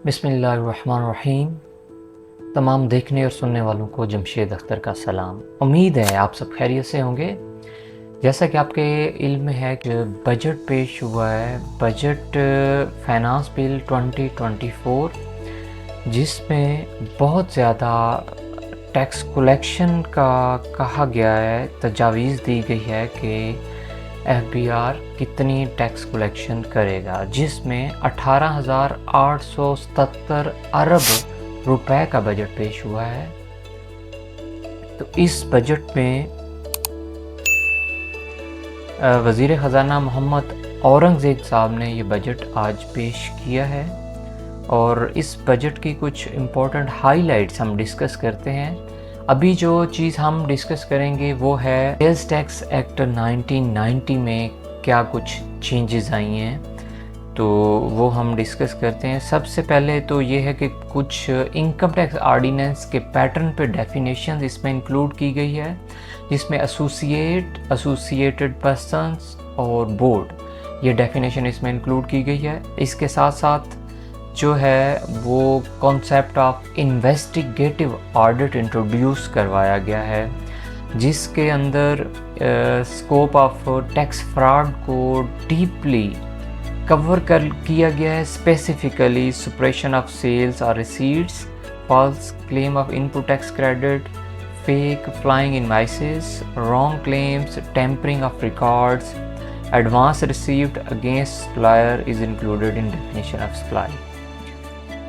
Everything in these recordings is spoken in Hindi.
बिस्मिल्लाहिर्रहमानिर्रहीम। तमाम देखने और सुनने वालों को जमशेद अख्तर का सलाम। उम्मीद है आप सब खैरियत से होंगे। जैसा कि आपके इल्म में है कि बजट पेश हुआ है, बजट फाइनेंस बिल 2024, जिसमें बहुत ज़्यादा टैक्स कलेक्शन का कहा गया है, तजावीज़ दी गई है कि एफबीआर कितनी टैक्स कलेक्शन करेगा, जिसमें 18,877 अरब रुपए का बजट पेश हुआ है। तो इस बजट में वज़ीर ख़जाना मोहम्मद औरंगज़ेब साहब ने ये बजट आज पेश किया है और इस बजट की कुछ इम्पोर्टेंट हाइलाइट्स हम डिस्कस करते हैं। अभी जो चीज़ हम डिस्कस करेंगे वो है सेल्स टैक्स एक्ट 1990 में क्या कुछ चेंजेस आई हैं, तो वो हम डिस्कस करते हैं। सबसे पहले तो ये है कि कुछ इनकम टैक्स ऑर्डिनेंस के पैटर्न पे डेफिनेशन इसमें इंक्लूड की गई है, जिसमें एसोसिएटेड पर्सन्स और बोर्ड, ये डेफिनेशन इसमें इंक्लूड की गई है। इसके साथ साथ जो है वो concept of investigative audit introduce करवाया गया है, जिसके अंदर स्कोप ऑफ टैक्स फ्रॉड को डीपली कवर किया गया है। स्पेसिफिकली सुप्रेशन ऑफ सेल्स और receipts, false claim of input tax credit, fake flying invoices, wrong claims, tampering of records, advance received against supplier is included in definition of supply.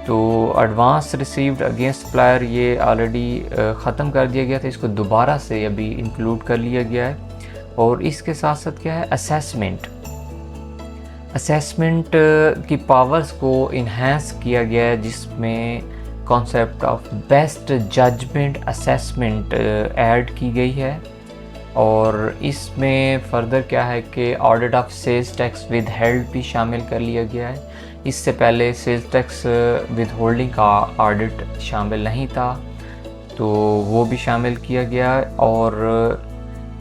तो एडवांस रिसीव्ड अगेंस्ट सप्लायर ये ऑलरेडी ख़त्म कर दिया गया था, इसको दोबारा से अभी इंक्लूड कर लिया गया है। और इसके साथ साथ क्या है, असेसमेंट की पावर्स को इन्हेंस किया गया है, जिसमें concept of best judgement assessment add की गई है। और इसमें फर्दर क्या है कि audit of sales tax withheld भी शामिल कर लिया गया है। इससे पहले सेल्स टैक्स विद होल्डिंग का ऑडिट शामिल नहीं था, तो वो भी शामिल किया गया। और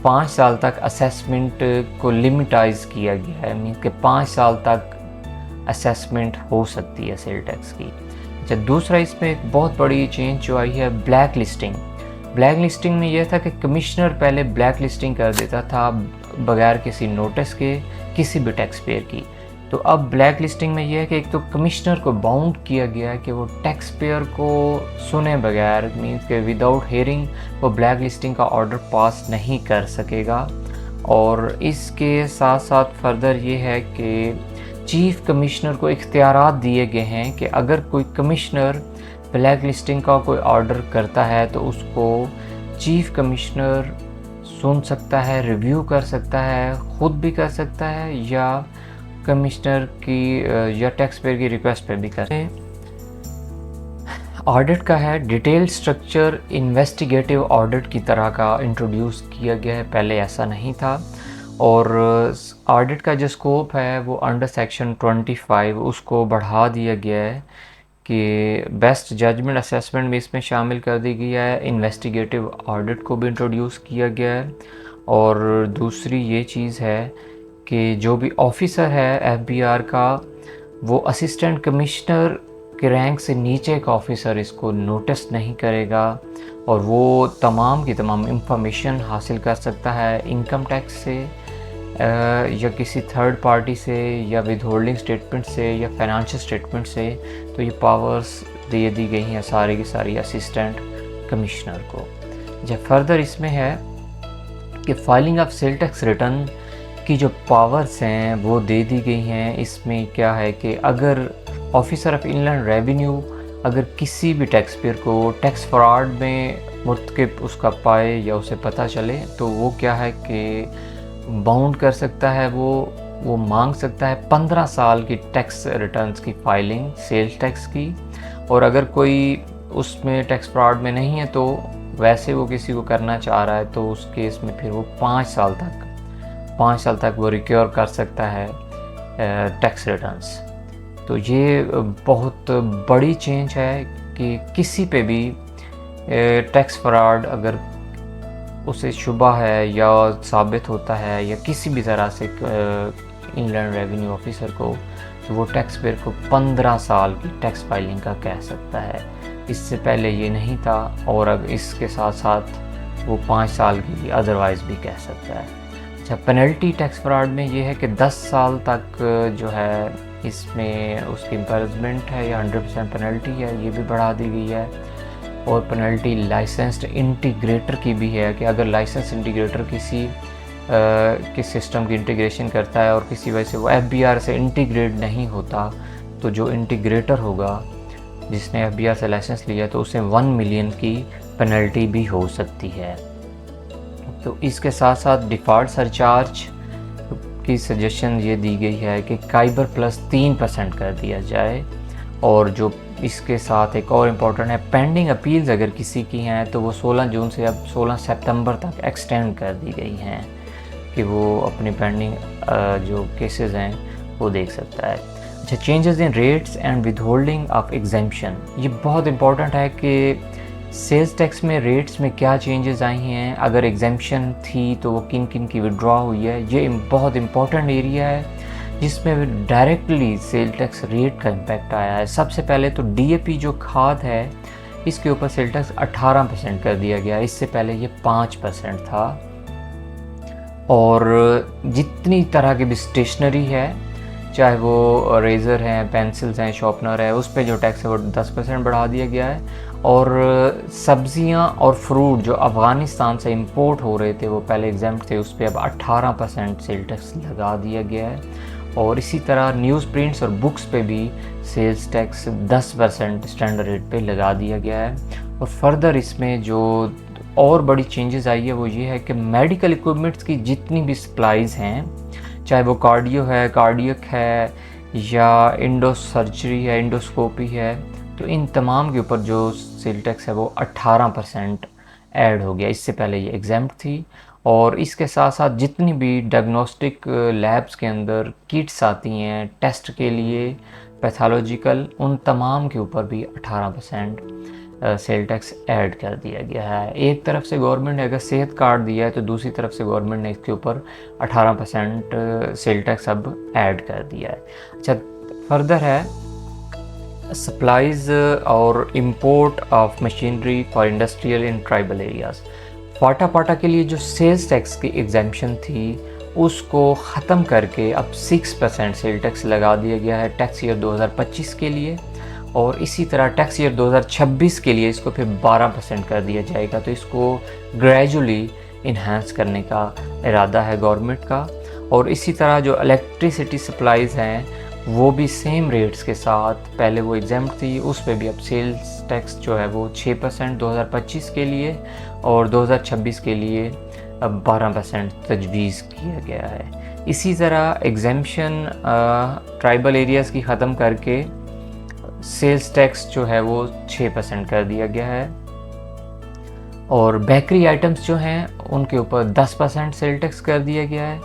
5 साल तक असेसमेंट को लिमिटाइज किया गया है, मीन कि 5 साल तक असेसमेंट हो सकती है सेल टैक्स की। अच्छा, दूसरा इसमें एक बहुत बड़ी चेंज जो आई है, ब्लैक लिस्टिंग में यह था कि कमिश्नर पहले ब्लैक लिस्टिंग कर देता था बगैर किसी नोटिस के किसी भी टैक्स पेयर की। तो अब ब्लैक लिस्टिंग में यह है कि एक तो कमिश्नर को बाउंड किया गया है कि वो टैक्स पेयर को सुने बगैर, मीन्स के विदाउट हेयरिंग वो ब्लैक लिस्टिंग का ऑर्डर पास नहीं कर सकेगा। और इसके साथ साथ फर्दर ये है कि चीफ कमिश्नर को इख्तियारात दिए गए हैं कि अगर कोई कमिश्नर ब्लैक लिस्टिंग का कोई ऑर्डर करता है तो उसको चीफ कमिश्नर सुन सकता है, रिव्यू कर सकता है, ख़ुद भी कर सकता है, या कमिश्नर की या टैक्स पेयर की रिक्वेस्ट पे भी करें। ऑडिट का है डिटेल स्ट्रक्चर इन्वेस्टिगेटिव ऑडिट की तरह का इंट्रोड्यूस किया गया है, पहले ऐसा नहीं था। और ऑडिट का जो स्कोप है वो अंडर सेक्शन 25 उसको बढ़ा दिया गया है कि बेस्ट जजमेंट असेसमेंट भी इसमें शामिल कर दी गई है, इन्वेस्टिगेटिव ऑडिट को भी इंट्रोड्यूस किया गया है। और दूसरी ये चीज़ है कि जो भी ऑफिसर है एफबीआर का, वो असिस्टेंट कमिश्नर के रैंक से नीचे का ऑफिसर इसको नोटिस नहीं करेगा और वो तमाम की तमाम इंफॉर्मेशन हासिल कर सकता है इनकम टैक्स से या किसी थर्ड पार्टी से या विद होल्डिंग स्टेटमेंट से या फाइनेंशियल स्टेटमेंट से। तो ये पावर्स दे दी गई हैं सारी की सारी असिस्टेंट कमिश्नर को। जब फर्दर इसमें है कि filing of sale tax return की जो पावर्स हैं वो दे दी गई हैं। इसमें क्या है कि अगर ऑफिसर ऑफ इनलैंड रेवेन्यू अगर किसी भी टैक्स पेयर को टैक्स फ्रॉड में मुर्तकब उसका पाए या उसे पता चले, तो वो क्या है कि बाउंड कर सकता है, वो मांग सकता है 15 साल की टैक्स रिटर्न्स की फाइलिंग सेल्स टैक्स की। और अगर कोई उसमें टैक्स फ्रॉड में नहीं है तो वैसे वो किसी को करना चाह रहा है, तो उस केस में फिर वो 5 साल तक वो रिक्योर कर सकता है टैक्स रिटर्न्स। तो ये बहुत बड़ी चेंज है कि किसी पे भी टैक्स फ्रॉड अगर उसे शुबा है या साबित होता है या किसी भी तरह से इनलैंड रेवेन्यू ऑफिसर को तो वो टैक्स पेयर को 15 साल की टैक्स फाइलिंग का कह सकता है। इससे पहले ये नहीं था, और अब इसके साथ साथ वो 5 साल की अदरवाइज़ भी कह सकता है। अच्छा, पेनल्टी टैक्स फ्रॉड में ये है कि 10 साल तक जो है इसमें उसकी इम्प्रिजनमेंट है या 100% पेनल्टी है, ये भी बढ़ा दी गई है। और पेनल्टी लाइसेंस्ड इंटीग्रेटर की भी है कि अगर लाइसेंस इंटीग्रेटर किस सिस्टम की इंटीग्रेशन करता है और किसी वजह से वो FBR से इंटीग्रेट नहीं होता, तो जो इंटीग्रेटर होगा जिसने FBR से लाइसेंस लिया तो उसे 1 मिलियन की पेनल्टी भी हो सकती है। तो इसके साथ साथ डिफ़ॉल्ट सरचार्ज की सजेशन ये दी गई है कि काइबर प्लस 3% कर दिया जाए। और जो इसके साथ एक और इम्पोर्टेंट है, पेंडिंग अपील्स अगर किसी की हैं तो वो 16 जून से अब 16 सितंबर तक एक्सटेंड कर दी गई हैं कि वो अपनी पेंडिंग जो केसेस हैं वो देख सकता है। अच्छा, changes in rates and withholding of exemption, ये बहुत इम्पोर्टेंट है कि सेल्स टैक्स में रेट्स में क्या चेंजेस आई हैं, अगर एग्जेम्पशन थी तो वो किन किन की विड्रॉ हुई है। ये बहुत इम्पोर्टेंट एरिया है जिसमें डायरेक्टली सेल टैक्स रेट का इम्पैक्ट आया है। सबसे पहले तो DAP जो खाद है इसके ऊपर सेल टैक्स 18% कर दिया गया, इससे पहले ये 5% था। और जितनी तरह की भी स्टेशनरी है, चाहे वो रेज़र हैं, पेंसिल्स हैं, शॉर्पनर है, उस पर जो टैक्स है वो 10% बढ़ा दिया गया है। और सब्ज़ियाँ और फ्रूट जो अफ़गानिस्तान से इंपोर्ट हो रहे थे वो पहले एग्जेम्प्ट थे, उस पर अब 18% सेल टैक्स लगा दिया गया है। और इसी तरह न्यूज़ प्रिंट्स और बुक्स पे भी सेल्स टैक्स 10% स्टैंडर्ड रेट पे लगा दिया गया है। और फर्दर इसमें जो और बड़ी चेंजेस आई है वो ये है कि मेडिकल इक्विपमेंट्स की जितनी भी सप्लाईज़ हैं, चाहे वो कार्डियक है या इंडो सर्जरी है, इंडोस्कोपी है, तो इन तमाम के ऊपर जो सेल टैक्स है वो 18% ऐड हो गया। इससे पहले ये एग्जेम्प्ट थी। और इसके साथ साथ जितनी भी डायग्नोस्टिक लैब्स के अंदर किट्स आती हैं टेस्ट के लिए पैथोलॉजिकल, उन तमाम के ऊपर भी 18% सेल टैक्स ऐड कर दिया गया है। एक तरफ से गवर्नमेंट ने अगर सेहत कार्ड दिया है तो दूसरी तरफ से गवर्नमेंट ने इसके ऊपर 18% सेल टैक्स अब ऐड कर दिया है। अच्छा, फर्दर है सप्लाईज़ और import of machinery for industrial in tribal areas. FATA के लिए जो सेल्स टैक्स की एग्जेम्पशन थी उसको ख़त्म करके अब 6% सेल टैक्स लगा दिया गया है टैक्स ईयर 2025 के लिए। और इसी तरह टैक्स ईयर 2026 के लिए इसको फिर 12% कर दिया जाएगा। तो इसको ग्रेजुअली इन्हांस करने का इरादा है गवर्नमेंट का। और इसी तरह जो इलेक्ट्रिसिटी सप्लाईज़ हैं वो भी सेम रेट्स के साथ, पहले वो एग्जेम्प्ट थी, उस पे भी अब सेल्स टैक्स जो है वो 6% 2025 के लिए और 2026 के लिए अब 12% तजवीज़ किया गया है। इसी तरह एग्जेम्पशन ट्राइबल एरियाज़ की ख़त्म करके सेल्स टैक्स जो है वो 6% कर दिया गया है। और बेकरी आइटम्स जो हैं उनके ऊपर 10% सेल टैक्स कर दिया गया है।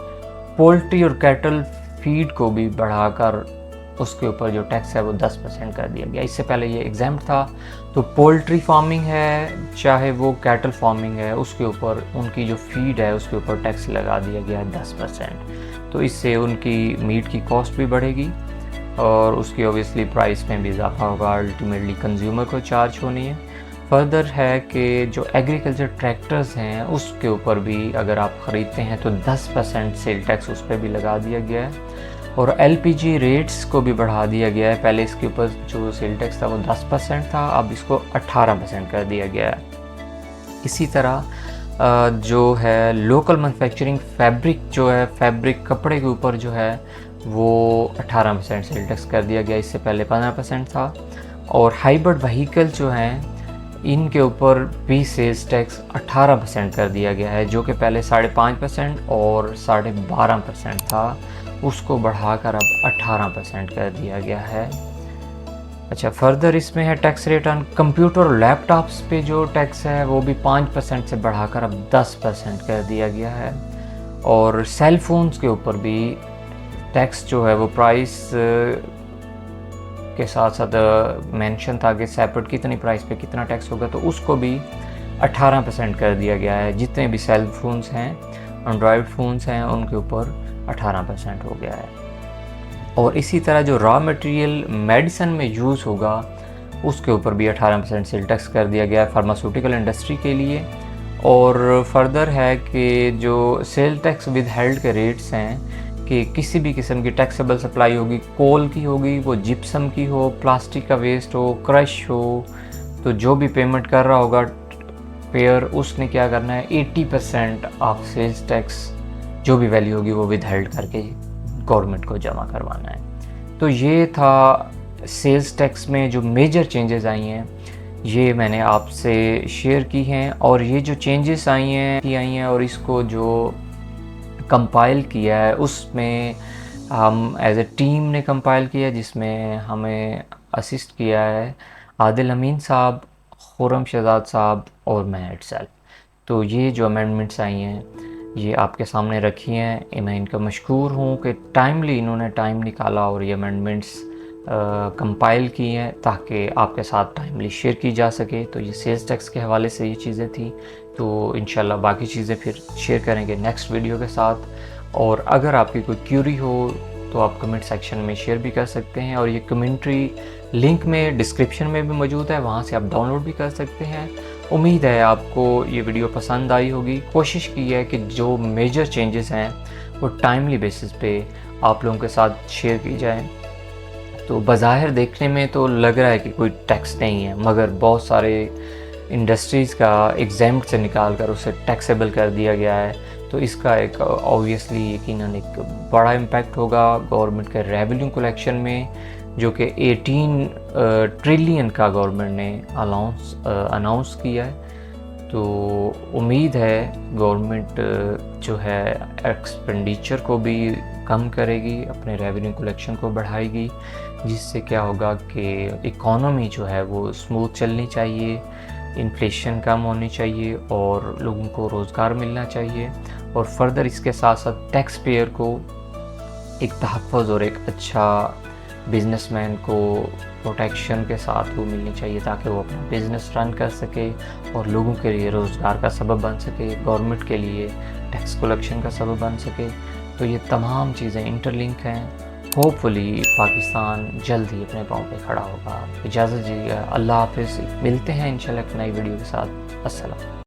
पोल्ट्री और कैटल फीड को भी बढ़ाकर उसके ऊपर जो टैक्स है वो 10% कर दिया गया। इससे पहले ये एग्जेम्प्ट था। तो पोल्ट्री फार्मिंग है चाहे वो कैटल फार्मिंग है, उसके ऊपर उनकी जो फीड है उसके ऊपर टैक्स लगा दिया गया है 10%। तो इससे उनकी मीट की कॉस्ट भी बढ़ेगी और उसकी ओबियसली प्राइस में भी इजाफा होगा, अल्टीमेटली कंज्यूमर को चार्ज होनी है। फर्दर है कि जो एग्रीकल्चर ट्रैक्टर्स हैं उसके ऊपर भी अगर आप ख़रीदते हैं तो 10% सेल टैक्स उस पर भी लगा दिया गया है। और LPG रेट्स को भी बढ़ा दिया गया है। पहले इसके ऊपर जो सेल टैक्स था वो 10% था, अब इसको 18% कर दिया गया है। इसी तरह जो है लोकल मैन्युफैक्चरिंग फैब्रिक जो है, फैब्रिक कपड़े के ऊपर जो है वो 18% सेल टैक्स कर दिया गया, इससे पहले 15% था। और हाइब्रिड व्हीकल जो हैं इनके ऊपर भी सेल्स टैक्स 18% कर दिया गया है, जो कि पहले 5.5% और 12.5% था, उसको बढ़ाकर अब 18% कर दिया गया है। अच्छा, फर्दर इसमें है टैक्स रेट ऑन कंप्यूटर और लैपटॉप्स पे जो टैक्स है वो भी 5% से बढ़ाकर अब 10% कर दिया गया है। और सेल फोन्स के ऊपर भी टैक्स जो है वो प्राइस के साथ साथ मेंशन था कि सेपरेट कितनी प्राइस पे कितना टैक्स होगा, तो उसको भी 18% कर दिया गया है। जितने भी सेल फोन्स हैं, एंड्रॉयड फ़ोन्स हैं, उनके ऊपर 18% हो गया है। और इसी तरह जो रॉ मटेरियल मेडिसिन में यूज़ होगा उसके ऊपर भी 18% सेल टैक्स कर दिया गया है फार्मास्यूटिकल इंडस्ट्री के लिए। और फर्दर है कि जो सेल टैक्स विद हेल्ड के रेट्स हैं कि किसी भी किस्म की टैक्सेबल सप्लाई होगी, कोल की होगी, वो जिप्सम की हो, प्लास्टिक का वेस्ट हो, क्रश हो, तो जो भी पेमेंट कर रहा होगा पेयर उसने क्या करना है 80% ऑफ सेल्स टैक्स जो भी वैल्यू होगी वो विद हेल्ड करके गवर्नमेंट को जमा करवाना है। तो ये था सेल्स टैक्स में जो मेजर चेंजेस आई हैं, ये मैंने आपसे शेयर की हैं। और ये जो चेंजेस आई हैं और इसको जो कंपाइल किया है उसमें हम एज ए टीम ने कंपाइल किया है, जिसमें हमें असिस्ट किया है आदिल अमीन साहब, खुर्रम शहजाद साहब और मैं इटसेल्फ। तो ये जो अमेंडमेंट्स आई हैं ये आपके सामने रखी हैं। मैं इनका मशकूर हूँ कि टाइमली इन्होंने टाइम निकाला और ये अमेंडमेंट्स कंपाइल की हैं ताकि आपके साथ टाइमली शेयर की जा सके। तो ये सेल्स टैक्स के हवाले से ये चीज़ें थी। तो इंशाल्लाह बाकी चीज़ें फिर शेयर करेंगे नेक्स्ट वीडियो के साथ। और अगर आपकी कोई क्यूरी हो तो आप कमेंट सेक्शन में शेयर भी कर सकते हैं, और ये कमेंट्री लिंक में डिस्क्रिप्शन में भी मौजूद है, वहाँ से आप डाउनलोड भी कर सकते हैं। उम्मीद है आपको ये वीडियो पसंद आई होगी। कोशिश की है कि जो मेजर चेंजेस हैं वो टाइमली बेसिस पे आप लोगों के साथ शेयर की जाए। तो बज़ाहिर देखने में तो लग रहा है कि कोई टैक्स नहीं है, मगर बहुत सारे इंडस्ट्रीज़ का एग्जेम्प्ट से निकाल कर उसे टैक्सेबल कर दिया गया है। तो इसका एक ऑब्वियसली यकीनन एक बड़ा इम्पैक्ट होगा गवर्नमेंट के रेवेन्यू कलेक्शन में, जो कि 18 ट्रिलियन का गवर्नमेंट ने अनाउंस किया है। तो उम्मीद है गवर्नमेंट जो है एक्सपेंडिचर को भी कम करेगी, अपने रेवेन्यू कलेक्शन को बढ़ाएगी, जिससे क्या होगा कि इकॉनमी जो है वो स्मूथ चलनी चाहिए, इन्फ्लेशन कम होनी चाहिए और लोगों को रोज़गार मिलना चाहिए। और फर्दर इसके साथ साथ टैक्स पेयर को एक तहफ़्फ़ुज़ और एक अच्छा बिजनेसमैन को प्रोटेक्शन के साथ वो मिलनी चाहिए ताकि वो अपना बिज़नेस रन कर सके और लोगों के लिए रोज़गार का सबब बन सके, गवर्नमेंट के लिए टैक्स कलेक्शन का सबब बन सके। तो ये तमाम चीज़ें इंटरलिंक हैं। होपफुली पाकिस्तान जल्द ही अपने पाँव पे खड़ा होगा। इजाज़त दीजिए, अल्लाह हाफ़िज़। मिलते हैं इंशाल्लाह एक नई वीडियो के साथ। अस्सलाम।